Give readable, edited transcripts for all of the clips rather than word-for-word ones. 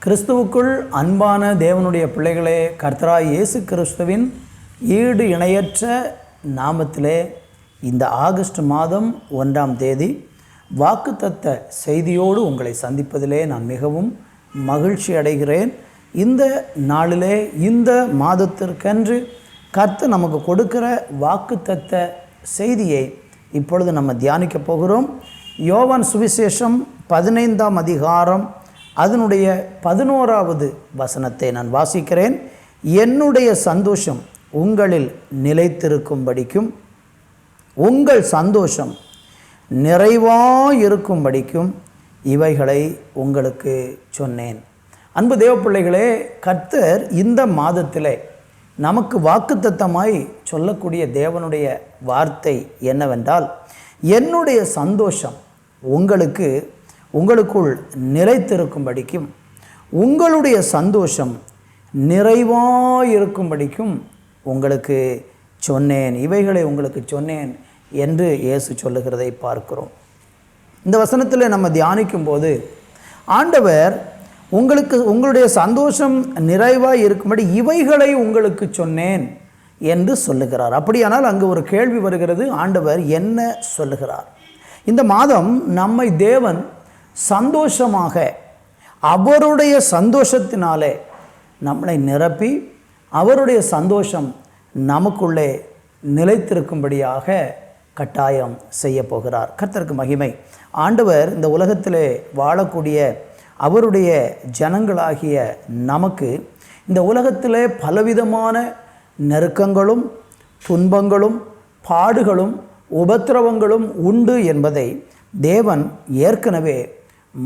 கிறிஸ்துவுக்குள் அன்பான தேவனுடைய பிள்ளைகளே, கர்த்தராய் இயேசு கிறிஸ்துவின் ஈடு இணையற்ற நாமத்திலே இந்த ஆகஸ்ட் மாதம் 1ஆம் தேதி வாக்குத்தத்த செய்தியோடு உங்களை சந்திப்பதிலே நான் மிகவும் மகிழ்ச்சி அடைகிறேன். இந்த நாளிலே இந்த மாதத்திற்கென்று கர்த்தர் நமக்கு கொடுக்கிற வாக்குத்தத்த செய்தியை இப்பொழுது நம்ம தியானிக்க போகிறோம். யோவான் சுவிசேஷம் 15ஆம் அதிகாரம் அதனுடைய 11வது வசனத்தை நான் வாசிக்கிறேன். என்னுடைய சந்தோஷம் உங்களில் நிலைத்திருக்கும்படிக்கும் உங்கள் சந்தோஷம் நிறைவாயிருக்கும்படிக்கும் இவைகளை உங்களுக்கு சொன்னேன். அன்பு தேவ பிள்ளைகளே, கர்த்தர் இந்த மாதத்திலே நமக்கு வாக்குத்தத்தமாய் சொல்லக்கூடிய தேவனுடைய வார்த்தை என்னவென்றால், என்னுடைய சந்தோஷம் உங்களுக்குள் நிலைத்திருக்கும்படிக்கும் உங்களுடைய சந்தோஷம் நிறைவாயிருக்கும்படிக்கும் உங்களுக்கு சொன்னேன், இவைகளை உங்களுக்கு சொன்னேன் என்று இயேசு சொல்லுகிறதை பார்க்கிறோம். இந்த வசனத்தில் நம்ம தியானிக்கும் போது ஆண்டவர் உங்களுடைய சந்தோஷம் நிறைவாக இருக்கும்படி இவைகளை உங்களுக்கு சொன்னேன் என்று சொல்லுகிறார். அப்படியானால் அங்கு ஒரு கேள்வி வருகிறது, ஆண்டவர் என்ன சொல்லுகிறார்? இந்த மாதம் நம்மை தேவன் சந்தோஷமாக அவருடைய சந்தோஷத்தினாலே நம்மளை நிரப்பி அவருடைய சந்தோஷம் நமக்குள்ளே நிலைத்திருக்கும்படியாக கட்டாயம் செய்ய போகிறார். கர்த்தருக்கு மகிமை. ஆண்டவர் இந்த உலகத்திலே வாழக்கூடிய அவருடைய ஜனங்களாகிய நமக்கு இந்த உலகத்திலே பலவிதமான நெருக்கங்களும் துன்பங்களும் பாடுகளும் உபத்திரவங்களும் உண்டு என்பதை தேவன் ஏற்கனவே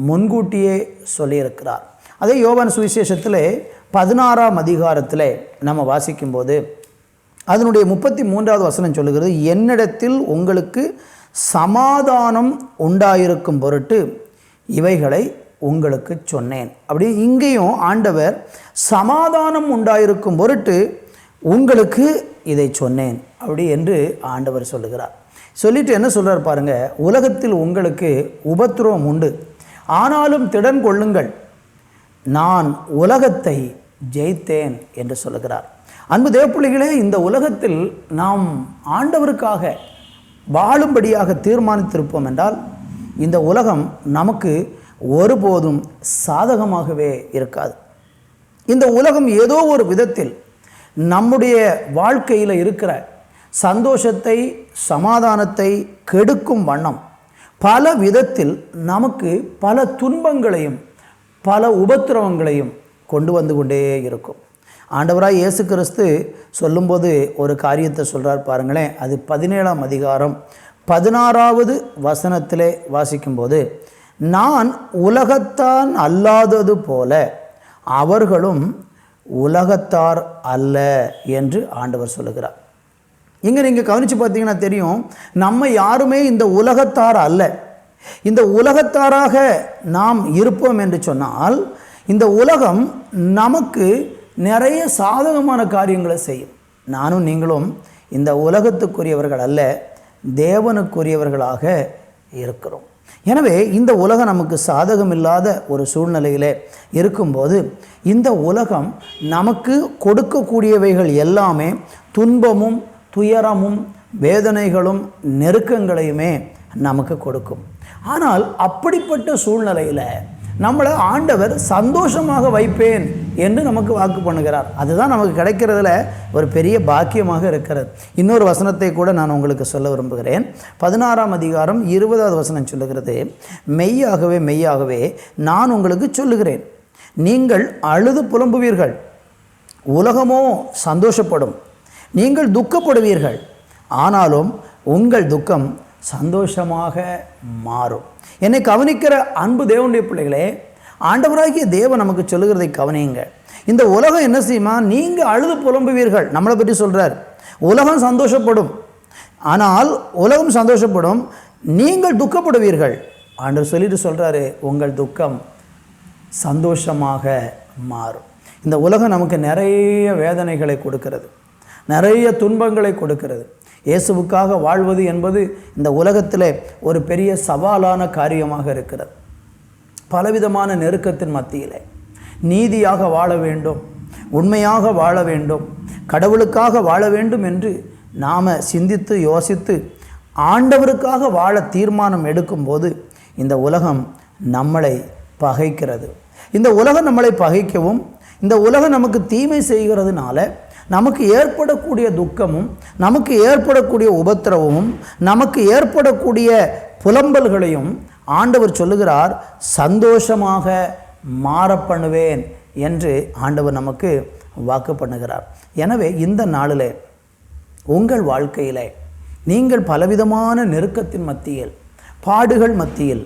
முன்கூட்டியே சொல்லியிருக்கிறார். அதே யோவான் சுவிசேஷத்திலே 16ஆம் அதிகாரத்தில் நம்ம வாசிக்கும்போது அதனுடைய 33வது வசனம் சொல்லுகிறது, என்னிடத்தில் உங்களுக்கு சமாதானம் உண்டாயிருக்கும் பொருட்டு இவைகளை உங்களுக்கு சொன்னேன். அப்படி இங்கேயும் ஆண்டவர் சமாதானம் உண்டாயிருக்கும் பொருட்டு உங்களுக்கு இதை சொன்னேன் அப்படி என்று ஆண்டவர் சொல்லுகிறார். சொல்லிட்டு என்ன சொல்கிறார் பாருங்க, உலகத்தில் உங்களுக்கு உபத்திரவம் உண்டு, ஆனாலும் திடன் கொள்ளுங்கள், நான் உலகத்தை ஜெயித்தேன் என்று சொல்லுகிறார். அன்பு தேவப்பிள்ளைகளே, இந்த உலகத்தில் நாம் ஆண்டவருக்காக வாழும்படியாக தீர்மானித்திருப்போம் என்றால் இந்த உலகம் நமக்கு ஒருபோதும் சாதகமாகவே இருக்காது. இந்த உலகம் ஏதோ ஒரு விதத்தில் நம்முடைய வாழ்க்கையில் இருக்கிற சந்தோஷத்தை சமாதானத்தை கெடுக்கும் வண்ணம் பல விதத்தில் நமக்கு பல துன்பங்களையும் பல உபத்திரவங்களையும் கொண்டு வந்து கொண்டே இருக்கும். ஆண்டவராய் இயேசு கிறிஸ்து சொல்லும்போது ஒரு காரியத்தை சொல்கிறார் பாருங்களேன். அது 17ஆம் அதிகாரம் 16வது வசனத்திலே வாசிக்கும்போது, நான் உலகத்தான் அல்லாதது போல அவர்களும் உலகத்தார் அல்ல என்று ஆண்டவர் சொல்லுகிறார். இங்கே நீங்கள் கவனித்து பார்த்தீங்கன்னா தெரியும், நம்ம யாருமே இந்த உலகத்தார் அல்ல. இந்த உலகத்தாராக நாம் இருப்போம் என்று சொன்னால் இந்த உலகம் நமக்கு நிறைய சாதகமான காரியங்களை செய்யும். நானும் நீங்களும் இந்த உலகத்துக்குரியவர்கள் அல்ல, தேவனுக்குரியவர்களாக இருக்கிறோம். எனவே இந்த உலகம் நமக்கு சாதகமில்லாத ஒரு சூழ்நிலையில் இருக்கும்போது இந்த உலகம் நமக்கு கொடுக்கக்கூடியவைகள் எல்லாமே துன்பமும் துயரமும் வேதனைகளும் நெருக்கங்களையுமே நமக்கு கொடுக்கும். ஆனால் அப்படிப்பட்ட சூழ்நிலையில் நம்மளை ஆண்டவர் சந்தோஷமாக வைப்பேன் என்று நமக்கு வாக்கு பண்ணுகிறார். அதுதான் நமக்கு கிடைக்கிறதுல ஒரு பெரிய பாக்கியமாக இருக்கிறது. இன்னொரு வசனத்தை கூட நான் உங்களுக்கு சொல்ல விரும்புகிறேன். 16ஆம் அதிகாரம் 20வது வசனம் சொல்லுகிறது, மெய்யாகவே மெய்யாகவே நான் உங்களுக்கு சொல்லுகிறேன், நீங்கள் அழுது புலம்புவீர்கள், உலகமோ சந்தோஷப்படும், நீங்கள் துக்கப்படுவீர்கள், ஆனாலும் உங்கள் துக்கம் சந்தோஷமாக மாறும். என்னை கவனிக்கிற அன்பு தேவனுடைய பிள்ளைகளே, ஆண்டவராகிய தேவன் நமக்கு சொல்லுகிறதை கவனியுங்க. இந்த உலகம் என்ன செய்யுமா, நீங்கள் அழுது புலம்புவீர்கள், நம்மளை பற்றி சொல்கிறார். உலகம் சந்தோஷப்படும், ஆனால் உலகம் சந்தோஷப்படும், நீங்கள் துக்கப்படுவீர்கள். ஆண்டவர் சொல்லிட்டு சொல்கிறாரு, உங்கள் துக்கம் சந்தோஷமாக மாறும். இந்த உலகம் நமக்கு நிறைய வேதனைகளை கொடுக்கிறது, நிறைய துன்பங்களை கொடுக்கிறது. இயேசுவுக்காக வாழ்வது என்பது இந்த உலகத்தில் ஒரு பெரிய சவாலான காரியமாக இருக்கிறது. பலவிதமான நெருக்கத்தின் மத்தியில் நீதியாக வாழ வேண்டும், உண்மையாக வாழ வேண்டும், கடவுளுக்காக வாழ வேண்டும் என்று நாம் சிந்தித்து யோசித்து ஆண்டவருக்காக வாழ தீர்மானம் எடுக்கும்போது இந்த உலகம் நம்மளை பகைக்கிறது. இந்த உலகம் நம்மளை பகைக்கவும், இந்த உலகம் நமக்கு தீமை செய்கிறதுனால நமக்கு ஏற்படக்கூடிய துக்கமும், நமக்கு ஏற்படக்கூடிய உபத்திரவமும், நமக்கு ஏற்படக்கூடிய புலம்பல்களையும் ஆண்டவர் சொல்லுகிறார், சந்தோஷமாக மாற பண்ணுவேன் என்று ஆண்டவர் நமக்கு வாக்கு பண்ணுகிறார். எனவே இந்த நாளில் உங்கள் வாழ்க்கையில் நீங்கள் பலவிதமான நெருக்கத்தின் மத்தியில், பாடுகள் மத்தியில்,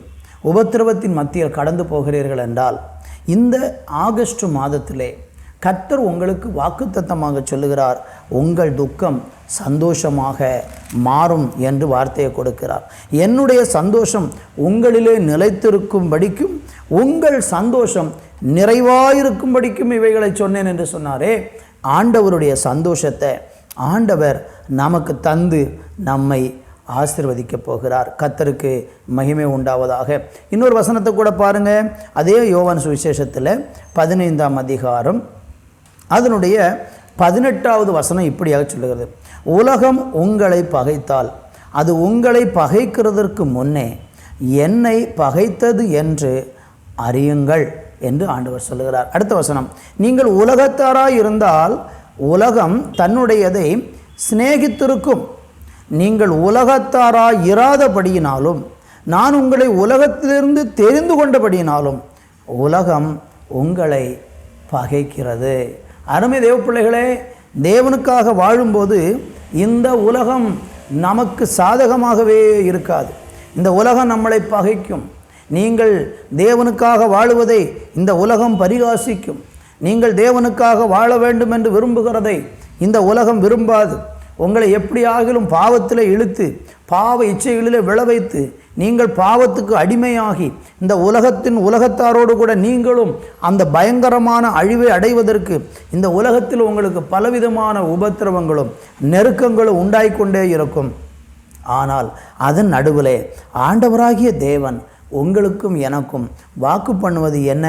உபத்திரவத்தின் மத்தியில் கடந்து போகிறீர்கள் என்றால் இந்த ஆகஸ்ட் மாதத்திலே கர்த்தர் உங்களுக்கு வாக்குத்தத்தமாக சொல்லுகிறார், உங்கள் துக்கம் சந்தோஷமாக மாறும் என்று வார்த்தையை கொடுக்கிறார். என்னுடைய சந்தோஷம் உங்களிலே நிலைத்திருக்கும்படிக்கும், உங்கள் சந்தோஷம் நிறைவாயிருக்கும்படிக்கும் இவைகளை சொன்னேன் என்று சொன்னாரே. ஆண்டவருடைய சந்தோஷத்தை ஆண்டவர் நமக்கு தந்து நம்மை ஆசீர்வதிக்க போகிறார். கர்த்தருக்கு மகிமை உண்டாவதாக. இன்னொரு வசனத்தை கூட பாருங்க. அதே யோவான் சுவிசேஷத்தில் 15ஆம் அதிகாரம் அதனுடைய 18வது வசனம் இப்படியாக சொல்லுகிறது, உலகம் உங்களை பகைத்தால் அது உங்களை பகைக்கிறதற்கு முன்னே என்னை பகைத்தது என்று அறியுங்கள் என்று ஆண்டவர் சொல்லுகிறார். அடுத்த வசனம், நீங்கள் உலகத்தாராய் இருந்தால் உலகம் தன்னுடையதை சிநேகித்திருக்கும். நீங்கள் உலகத்தாராய் இராதபடியினாலும் நான் உங்களை உலகத்திலிருந்து தெரிந்து கொண்டபடியினாலும் உலகம் உங்களை பகைக்கிறது. அருமை தேவ பிள்ளைகளே, தேவனுக்காக வாழும்போது இந்த உலகம் நமக்கு சாதகமாகவே இருக்காது. இந்த உலகம் நம்மளை பகைக்கும். நீங்கள் தேவனுக்காக வாழுவதை இந்த உலகம் பரிகாசிக்கும். நீங்கள் தேவனுக்காக வாழ வேண்டும் என்று விரும்புகிறதை இந்த உலகம் விரும்பாது. உங்களை எப்படி ஆகிலும் பாவத்தில் இழுத்து பாவ இச்சைகளில் விளைவைத்து நீங்கள் பாவத்துக்கு அடிமையாகி இந்த உலகத்தாரோடு கூட நீங்களும் அந்த பயங்கரமான அழிவை அடைவதற்கு இந்த உலகத்தில் உங்களுக்கு பலவிதமான உபத்திரவங்களும் நெருக்கங்களும் உண்டாய்கொண்டே இருக்கும். ஆனால் அதன் நடுவிலே ஆண்டவராகிய தேவன் உங்களுக்கும் எனக்கும் வாக்கு பண்ணுவது என்ன?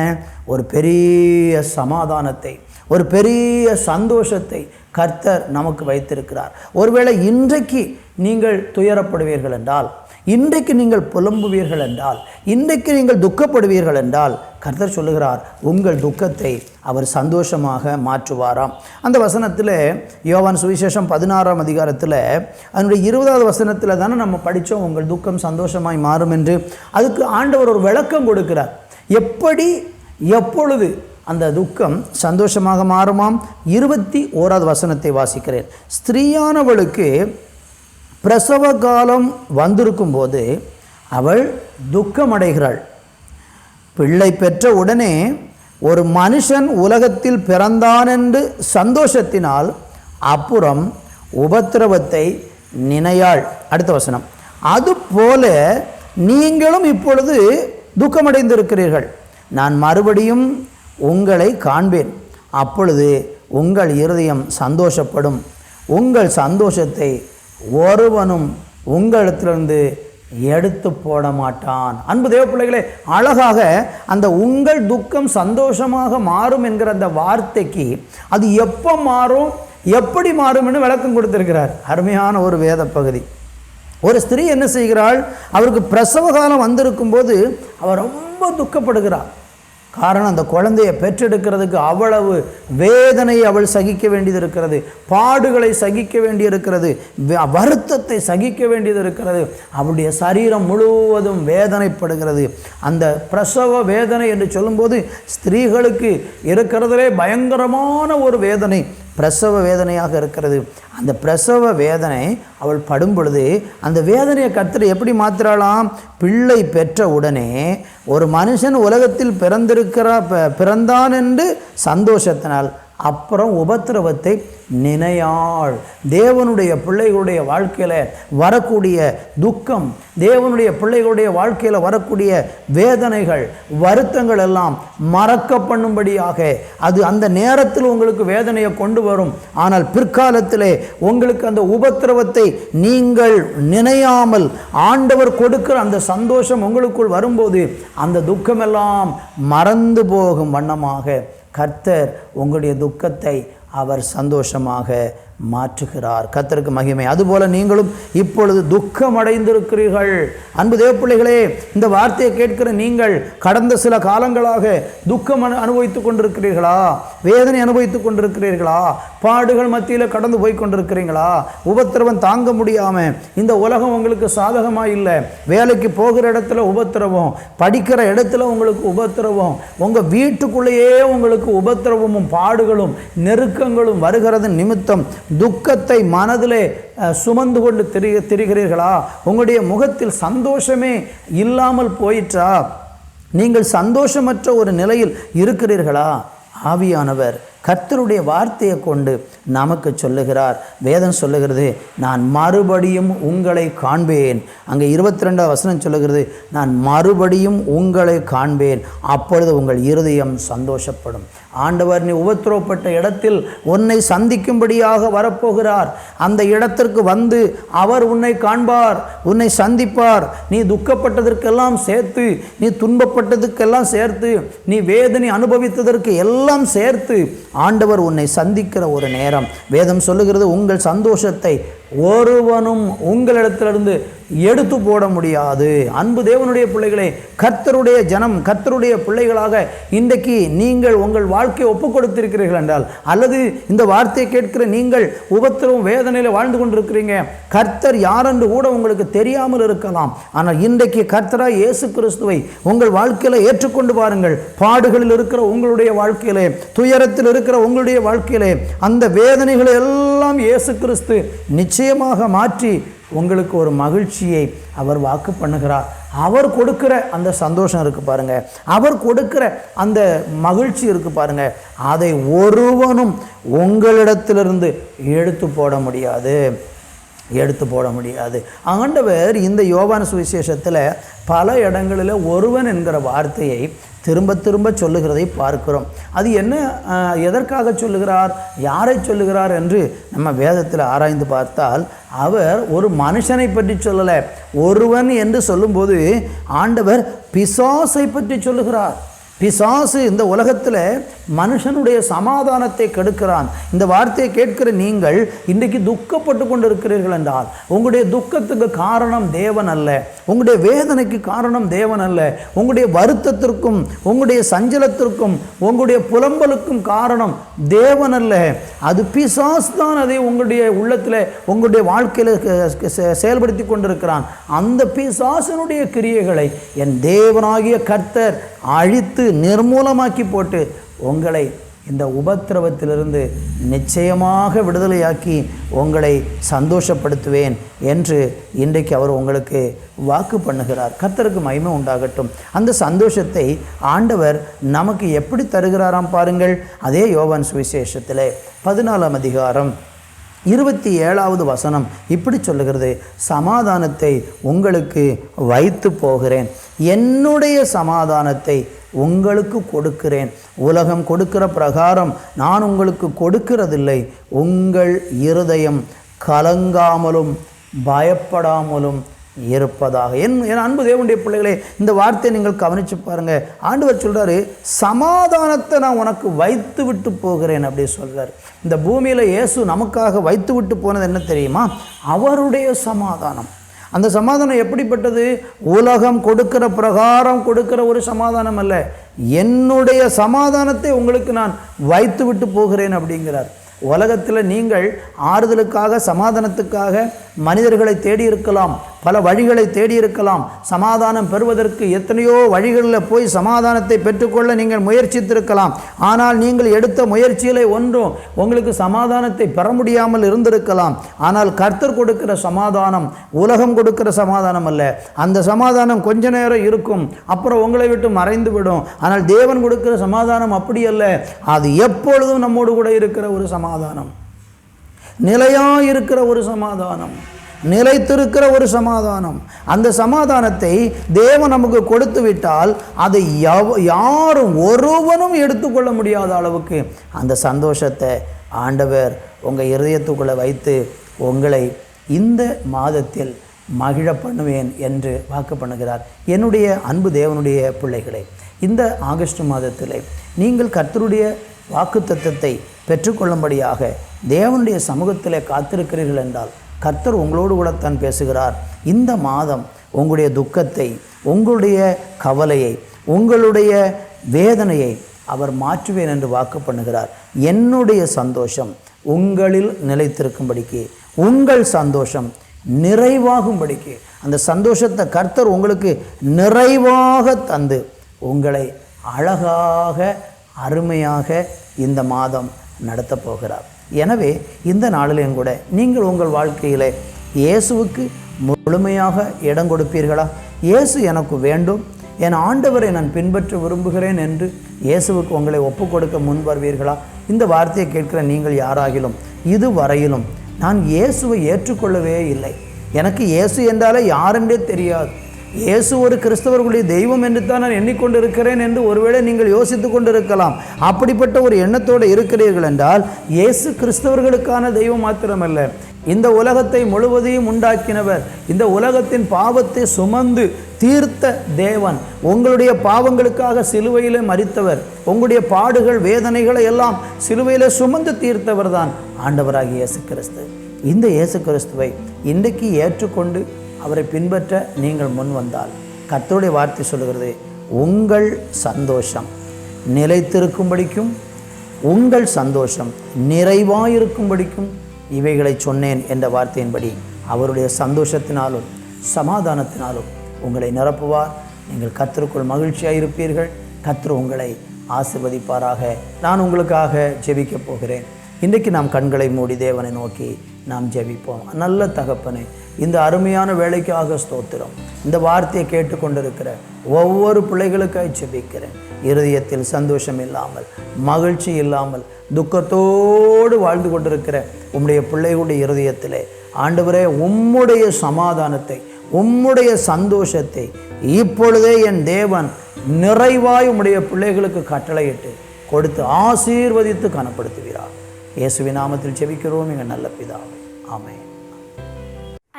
ஒரு பெரிய சமாதானத்தை, ஒரு பெரிய சந்தோஷத்தை கர்த்தர் நமக்கு வைத்திருக்கிறார். ஒருவேளை இன்றைக்கு நீங்கள் துயரப்படுவீர்கள் என்றால், இன்றைக்கு நீங்கள் புலம்புவீர்கள் என்றால், இன்றைக்கு நீங்கள் துக்கப்படுவீர்கள் என்றால் கர்த்தர் சொல்லுகிறார், உங்கள் துக்கத்தை அவர் சந்தோஷமாக மாற்றுவாராம். அந்த வசனத்தில் யோவான் சுவிசேஷம் 16ஆம் அதிகாரத்தில் அதனுடைய 20வது வசனத்தில் தானே நம்ம படித்தோம், உங்கள் துக்கம் சந்தோஷமாய் மாறும் என்று. அதுக்கு ஆண்டவர் ஒரு விளக்கம் கொடுக்கிறார். எப்படி எப்பொழுது அந்த துக்கம் சந்தோஷமாக மாறுமாம். 21வது வசனத்தை வாசிக்கிறேன். ஸ்திரீயானவளுக்கு பிரசவ காலம் வந்திருக்கும் போது அவள் துக்கமடைகிறாள். பிள்ளை பெற்ற உடனே ஒரு மனுஷன் உலகத்தில் பிறந்தான் என்று சந்தோஷத்தினால் அப்புறம் உபத்திரவத்தை நினையாள். அடுத்த வசனம், அதுபோல நீங்களும் இப்பொழுது துக்கமடைந்திருக்கிறீர்கள். நான் மறுபடியும் உங்களை காண்பேன், அப்பொழுது உங்கள் இருதயம் சந்தோஷப்படும், உங்கள் சந்தோஷத்தை ஒருவனும் உங்களிடத்திலிருந்து எடுத்து போட மாட்டான். அன்பு தேவ பிள்ளைகளே, அழகாக அந்த உங்கள் துக்கம் சந்தோஷமாக மாறும் என்கிற அந்த வார்த்தைக்கு அது எப்போ மாறும், எப்படி மாறும் என்று விளக்கம் கொடுத்திருக்கிறார். அருமையான ஒரு வேத பகுதி. ஒரு ஸ்திரீ என்ன செய்கிறாள்? அவருக்கு பிரசவ காலம் வந்திருக்கும் போது அவர் ரொம்ப துக்கப்படுகிறார். காரணம், அந்த குழந்தையை பெற்றெடுக்கிறதுக்கு அவ்வளவு வேதனையை அவள் சகிக்க வேண்டியது இருக்கிறது, பாடுகளை சகிக்க வேண்டியிருக்கிறது, வருத்தத்தை சகிக்க வேண்டியது இருக்கிறது. அவளுடைய சரீரம் முழுவதும் வேதனைப்படுகிறது. அந்த பிரசவ வேதனை என்று சொல்லும்போது ஸ்திரீகளுக்கு இருக்கிறதிலே பயங்கரமான ஒரு வேதனை பிரசவ வேதனையாக இருக்கிறது. அந்த பிரசவ வேதனை அவள் படும் பொழுது அந்த வேதனையை கர்த்தர் எப்படி மாத்திராளாம்? பிள்ளை பெற்ற உடனே ஒரு மனுஷன் உலகத்தில் பிறந்தான் என்று சந்தோஷத்தினால் அப்புறம் உபத்திரவத்தை நினையாள். தேவனுடைய பிள்ளைகளுடைய வாழ்க்கையில் வரக்கூடிய துக்கம், தேவனுடைய பிள்ளைகளுடைய வாழ்க்கையில் வரக்கூடிய வேதனைகள், வருத்தங்கள் எல்லாம் மறக்க பண்ணும்படியாக அது அந்த நேரத்தில் உங்களுக்கு வேதனையை கொண்டு வரும். ஆனால் பிற்காலத்திலே உங்களுக்கு அந்த உபத்திரவத்தை நீங்கள் நினையாமல் ஆண்டவர் கொடுக்கிற அந்த சந்தோஷம் உங்களுக்குள் வரும்போது அந்த துக்கமெல்லாம் மறந்து போகும் வண்ணமாக கர்த்தர் உங்களுடைய துக்கத்தை அவர் சந்தோஷமாக மாற்றுகிறார். கர்த்தருக்கு மகிமை. அதுபோல நீங்களும் இப்பொழுது துக்கம் அடைந்திருக்கிறீர்கள். அன்பு தேவ பிள்ளைகளே, இந்த வார்த்தையை கேட்கிற நீங்கள் கடந்த சில காலங்களாக துக்கம் அனுபவித்துக் கொண்டிருக்கிறீர்களா? வேதனை அனுபவித்துக் கொண்டிருக்கிறீர்களா? பாடுகள் மத்தியில் கடந்து போய் கொண்டிருக்கிறீங்களா? உபத்திரவம் தாங்க முடியாமல் இந்த உலகம் உங்களுக்கு சாதகமாக இல்லை. வேலைக்கு போகிற இடத்துல உபத்திரவம், படிக்கிற இடத்துல உங்களுக்கு உபத்திரவம், உங்கள் வீட்டுக்குள்ளேயே உங்களுக்கு உபத்திரவமும் பாடுகளும் நெருக்கங்களும் வருகிறது நிமித்தம் துக்கத்தை மனதிலே சுமந்து கொண்டு திரிகிறீர்களா? உங்களுடைய முகத்தில் சந்தோஷமே இல்லாமல் போயிற்றா? நீங்கள் சந்தோஷமற்ற ஒரு நிலையில் இருக்கிறீர்களா? ஆவியானவர் கர்த்தருடைய வார்த்தையை கொண்டு நமக்கு சொல்லுகிறார். வேதம் சொல்லுகிறது, நான் மறுபடியும் உங்களை காண்பேன். அங்கே 22 வசனம் சொல்லுகிறது, நான் மறுபடியும் உங்களை காண்பேன், அப்பொழுது உங்கள் இருதயம் சந்தோஷப்படும். ஆண்டவர் நீ உபத்திரவப்பட்ட இடத்தில் உன்னை சந்திக்கும்படியாக வரப்போகிறார். அந்த இடத்திற்கு வந்து அவர் உன்னை காண்பார், உன்னை சந்திப்பார். நீ துக்கப்பட்டதற்கெல்லாம் சேர்த்து, நீ துன்பப்பட்டதுக்கெல்லாம் சேர்த்து, நீ வேதனை அனுபவித்ததற்கு எல்லாம் சேர்த்து ஆண்டவர் உன்னை சந்திக்கிற ஒரு நேரம். வேதம் சொல்லுகிறது, உங்கள் சந்தோஷத்தை ஒருவனும் உங்களிடத்திலிருந்து எடுத்து போட முடியாது. அன்பு தேவனுடைய பிள்ளைகளே, கர்த்தருடைய ஜனம், கர்த்தருடைய பிள்ளைகளாக இன்றைக்கு நீங்கள் உங்கள் வாழ்க்கையை ஒப்புக் கொடுத்திருக்கிறீர்கள் என்றால், அல்லது இந்த வார்த்தையை கேட்கிற நீங்கள் உபத்திரவும் வேதனையில் வாழ்ந்து கொண்டிருக்கிறீங்க, கர்த்தர் யாரென்று கூட உங்களுக்கு தெரியாமல் இருக்கலாம். ஆனால் இன்றைக்கு கர்த்தராய் இயேசு கிறிஸ்துவை உங்கள் வாழ்க்கையில் ஏற்றுக்கொண்டு பாருங்கள். பாடுகளில் இருக்கிற உங்களுடைய வாழ்க்கையிலே, துயரத்தில் இருக்கிற உங்களுடைய வாழ்க்கையிலே அந்த வேதனைகளை எல்லாம் இயேசு கிறிஸ்து நிச்சயமாக மாற்றி உங்களுக்கு ஒரு மகிழ்ச்சியை அவர் வாக்கு பண்ணுகிறார். அவர் கொடுக்கிற அந்த சந்தோஷம் இருக்குது பாருங்க, அவர் கொடுக்கிற அந்த மகிழ்ச்சி இருக்குது பாருங்க, அதை ஒருவனும் உங்களிடத்திலிருந்து எடுத்து போட முடியாது. ஆண்டவர் இந்த யோவான் சுவிசேஷத்தில் பல இடங்களில் ஒருவன் என்கிற வார்த்தையை திரும்ப திரும்ப சொல்லுகிறதை பார்க்கிறோம். அது என்ன, எதற்காக சொல்லுகிறார், யாரை சொல்லுகிறார் என்று நம்ம வேதத்தில் ஆராய்ந்து பார்த்தால், அவர் ஒரு மனுஷனை பற்றி சொல்லலை. ஒருவன் என்று சொல்லும்போது ஆண்டவர் பிசாசை பற்றி சொல்லுகிறார். பிசாசு இந்த உலகத்தில் மனுஷனுடைய சமாதானத்தை கெடுக்கிறான். இந்த வார்த்தையை கேட்கிற நீங்கள் இன்றைக்கு துக்கப்பட்டு கொண்டு இருக்கிறீர்கள் என்றால், உங்களுடைய துக்கத்துக்கு காரணம் தேவன் அல்ல, உங்களுடைய வேதனைக்கு காரணம் தேவன் அல்ல, உங்களுடைய வருத்தத்திற்கும் உங்களுடைய சஞ்சலத்திற்கும் உங்களுடைய புலம்பலுக்கும் காரணம் தேவன் அல்ல, அது பிசாசு தான் அதை உங்களுடைய உள்ளத்தில் உங்களுடைய வாழ்க்கையில் செயல்படுத்தி கொண்டிருக்கிறான். அந்த பிசாசனுடைய கிரியைகளை என் தேவனாகிய கர்த்தர் அழித்து நிர்மூலமாக்கி போட்டு உங்களை இந்த உபத்திரவத்திலிருந்து நிச்சயமாக விடுதலையாக்கி உங்களை சந்தோஷப்படுத்துவேன் என்று இன்றைக்கு அவர் உங்களுக்கு வாக்கு பண்ணுகிறார். கர்த்தருக்கு மகிமை உண்டாகட்டும். அந்த சந்தோஷத்தை ஆண்டவர் நமக்கு எப்படி தருகிறாராம் பாருங்கள். அதே யோவான் சுவிசேஷத்தில் 14ஆம் அதிகாரம் 27வது வசனம் இப்படி சொல்லுகிறது, சமாதானத்தை உங்களுக்கு வைத்து போகிறேன், என்னுடைய சமாதானத்தை உங்களுக்கு கொடுக்கிறேன், உலகம் கொடுக்கிற பிரகாரம் நான் உங்களுக்கு கொடுக்கிறதில்லை, உங்கள் இருதயம் கலங்காமலும் பயப்படாமலும் இருப்பதாக. என் அன்பு தேவனுடைய பிள்ளைகளே, இந்த வார்த்தையை நீங்கள் கவனித்து பாருங்கள். ஆண்டவர் சொல்கிறாரு, சமாதானத்தை நான் உனக்கு வைத்து விட்டு போகிறேன் அப்படி சொல்கிறார். இந்த பூமியில் இயேசு நமக்காக வைத்து விட்டு போனது என்ன தெரியுமா? அவருடைய சமாதானம். அந்த சமாதானம் எப்படிப்பட்டது? உலகம் கொடுக்கிற பிரகாரம் கொடுக்கிற ஒரு சமாதானம் அல்ல, என்னுடைய சமாதானத்தை உங்களுக்கு நான் வைத்து விட்டு போகிறேன் அப்படிங்கிறார். உலகத்தில் நீங்கள் ஆறுதலுக்காக, சமாதானத்துக்காக மனிதர்களை தேடி இருக்கலாம், பல வழிகளை தேடி இருக்கலாம். சமாதானம் பெறுவதற்கு எத்தனையோ வழிகளில் போய் சமாதானத்தை பெற்றுக்கொள்ள நீங்கள் முயற்சித்திருக்கலாம். ஆனால் நீங்கள் எடுத்த முயற்சியிலே ஒன்றும் உங்களுக்கு சமாதானத்தை பெற முடியாமல் இருந்திருக்கலாம். ஆனால் கர்த்தர் கொடுக்கிற சமாதானம் உலகம் கொடுக்கிற சமாதானம் அல்ல. அந்த சமாதானம் கொஞ்ச நேரம் இருக்கும், அப்புறம் உங்களை விட்டு மறைந்து விடும். ஆனால் தேவன் கொடுக்கிற சமாதானம் அப்படி அல்ல. அது எப்பொழுதும் நம்மோடு கூட இருக்கிற ஒரு சமாதானம், நிலையாக இருக்கிற ஒரு சமாதானம், நிலைத்திருக்கிற ஒரு சமாதானம். அந்த சமாதானத்தை தேவன் நமக்கு கொடுத்து விட்டால் அதை யாரும் ஒருவனும் எடுத்துக்கொள்ள முடியாத அளவுக்கு அந்த சந்தோஷத்தை ஆண்டவர் உங்கள் இருதயத்துக்குள்ளே வைத்து உங்களை இந்த மாதத்தில் மகிழ பண்ணுவேன் என்று வாக்கு பண்ணுகிறார். என்னுடைய அன்பு தேவனுடைய பிள்ளைகளை, இந்த ஆகஸ்ட் மாதத்தில் நீங்கள் கர்த்தருடைய வாக்குத்தத்தத்தை பெற்றுக்கொள்ளும்படியாக தேவனுடைய சமூகத்தில் காத்திருக்கிறீர்கள் என்றால் கர்த்தர் உங்களோடு கூட தான் பேசுகிறார். இந்த மாதம் உங்களுடைய துக்கத்தை, உங்களுடைய கவலையை, உங்களுடைய வேதனையை அவர் மாற்றுவேன் என்று வாக்கு பண்ணுகிறார். என்னுடைய சந்தோஷம் உங்களில் நிலைத்திருக்கும்படிக்கு, உங்கள் சந்தோஷம் நிறைவாகும்படிக்கு, அந்த சந்தோஷத்தை கர்த்தர் உங்களுக்கு நிறைவாக தந்து உங்களை அழகாக அருமையாக இந்த மாதம் நடத்தப் போகிறார். எனவே இந்த நாளிலும் கூட நீங்கள் உங்கள் வாழ்க்கையில் இயேசுவுக்கு முழுமையாக இடம் கொடுப்பீர்களா? இயேசு எனக்கு வேண்டும், என் ஆண்டவரை நான் பின்பற்ற விரும்புகிறேன் என்று இயேசுவுக்கு உங்களை ஒப்பு கொடுக்க முன் வருவீர்களா? இந்த வார்த்தையை கேட்கிற நீங்கள் யாராகிலும் இதுவரையிலும் நான் இயேசுவை ஏற்றுக்கொள்ளவே இல்லை, எனக்கு இயேசு என்றாலே யாரென்றே தெரியாது, இயேசு ஒரு கிறிஸ்தவர்களுடைய தெய்வம் என்று தான் நான் எண்ணிக்கொண்டிருக்கிறேன் என்று ஒருவேளை நீங்கள் யோசித்து கொண்டிருக்கலாம். அப்படிப்பட்ட ஒரு எண்ணத்தோடு இருக்கிறீர்கள் என்றால் இயேசு கிறிஸ்தவர்களுக்கான தெய்வம் மாத்திரமல்ல, இந்த உலகத்தை முழுவதையும் உண்டாக்கினவர், இந்த உலகத்தின் பாவத்தை சுமந்து தீர்த்த தேவன், உங்களுடைய பாவங்களுக்காக சிலுவையிலே மரித்தவர், உங்களுடைய பாடுகள் வேதனைகளை எல்லாம் சிலுவையிலே சுமந்து தீர்த்தவர் தான் ஆண்டவராகிய இயேசு கிறிஸ்து. இந்த இயேசு கிறிஸ்துவை இன்றைக்கு ஏற்றுக்கொண்டு அவரை பின்பற்ற நீங்கள் முன் வந்தால் கர்த்தருடைய வார்த்தை சொல்லுகிறது, உங்கள் சந்தோஷம் நிலைத்திருக்கும்படிக்கும், உங்கள் சந்தோஷம் நிறைவாயிருக்கும்படிக்கும் இவைகளை சொன்னேன் என்ற வார்த்தையின்படி அவருடைய சந்தோஷத்தினாலும் சமாதானத்தினாலும் உங்களை நிரப்புவார். நீங்கள் கர்த்தருக்குள் மகிழ்ச்சியாக இருப்பீர்கள். கர்த்தர் உங்களை ஆசீர்வதிப்பாராக. நான் உங்களுக்காக ஜெபிக்கப் போகிறேன். இன்றைக்கு நாம் கண்களை மூடி தேவனை நோக்கி நாம் ஜெபிப்போம். நல்ல தகப்பனே, இந்த அருமையான வேலைக்காக ஸ்தோத்திரம். இந்த வார்த்தையை கேட்டுக்கொண்டிருக்கிற ஒவ்வொரு பிள்ளைகளுக்காக ஜெபிக்கிறேன். இருதயத்தில் சந்தோஷம் இல்லாமல், மகிழ்ச்சி இல்லாமல், துக்கத்தோடு வாழ்ந்து கொண்டிருக்கிற உம்முடைய பிள்ளைகளுடைய இருதயத்திலே ஆண்டவரே உம்முடைய சமாதானத்தை, உம்முடைய சந்தோஷத்தை இப்பொழுதே என் தேவன் நிறைவாய் உம்முடைய பிள்ளைகளுக்கு கட்டளையிட்டு கொடுத்து ஆசீர்வதித்து கனப்படுத்துகிறார். இயேசுவின் நாமத்தில் ஜெபிக்கிறோம் எங்கள் நல்ல பிதாவே, ஆமென்.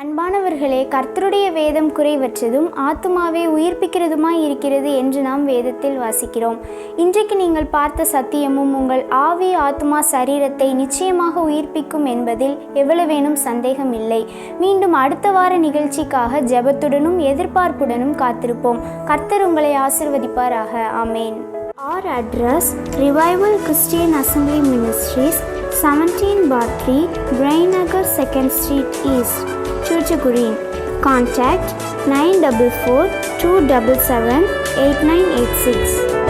அன்பானவர்களே, கர்த்தருடைய வேதம் குறைவற்றதும் ஆத்துமாவை உயிர்ப்பிக்கிறதுமாய் இருக்கிறது என்று நாம் வேதத்தில் வாசிக்கிறோம். இன்றைக்கு நீங்கள் பார்த்த சத்தியமும் உங்கள் ஆவி, ஆத்துமா, சரீரத்தை நிச்சயமாக உயிர்ப்பிக்கும் என்பதில் எவ்வளவேனும் சந்தேகம் இல்லை. மீண்டும் அடுத்த வார நிகழ்ச்சிக்காக ஜெபத்துடனும் எதிர்பார்ப்புடனும் காத்திருப்போம். கர்த்தர் உங்களை ஆசீர்வதிப்பாராக. ஆமேன். Our address: Revival Christian Assembly Ministries, 17/3, Brainagar 2nd Street East, Chuchagurin. Contact 944 277 8986.